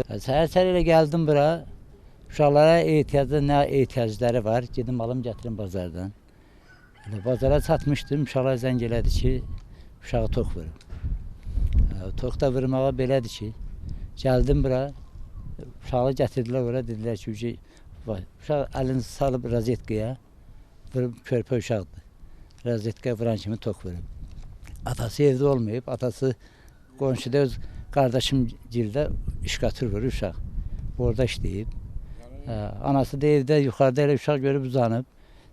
Səhər-səhər elə gəldim bura. Uşaqlara nə ehtiyacları var, gedim alım gətirim bazardan. Elə bazara çatmışdım, uşaqlar zəng elədi ki, uşağı tox vurub. Tox da vurmağa belədir ki, gəldim bura, uşağı gətirdilər ora, dedilər ki, uşaq əlini salıb rozetkaya, vurub körpə uşaqdır. Rozetkaya vuran kimi tox vurub. Atası evdə olmayıb, atası qonşuda öz qardaşım gildə işqatır vurur uşaq. Orada işləyib. Anası da evdə yuxarıda elə uşaq görüb uzanıb,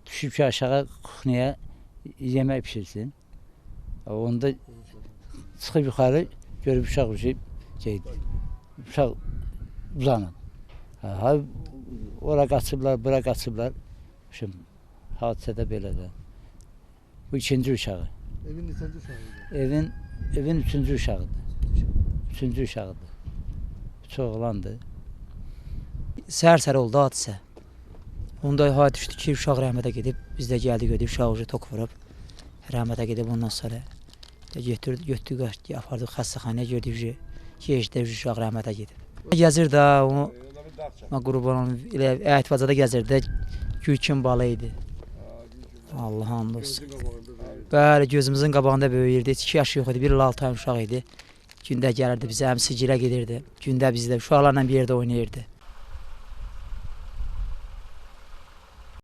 düşüb ki aşağı kuxniyə yemək pişirsin. Onda çıxıb yuxarı görüb uşaq uşaq uzanıb. Ora qaçıblar, bura qaçıblar. Hadisədə belə də. Bu ikinci uşağı. Evin neçənci uşağıdır? Evin üçüncü uşağıdır. Üçüncü uşağıdır. Üç oğlandır. Səhər-səhər oldu hadisə. Onda ha düşdü ki, uşaq rəhmətə gedib, biz də gəldik ödəyib, uşaq tok vurub. Rəhmətə gedib ondan sonra götürdük, apardıq xəstəxanaya gördük ki, uşaq rəhmətə gedib. Gəzir də, onu qurban elə əyət-bacada gəzir də, gül kim balı idi. Allah hamd olsun. Bəli, gözümüzün qabağında böyüyürdü. 2 yaşı yox idi, 1 il 6 ay uşaq idi. Gündə gəlirdi bizə, həmsi gilə gedirdi. Gündə bizdə uşaqlarla bir yerdə oynayırdı.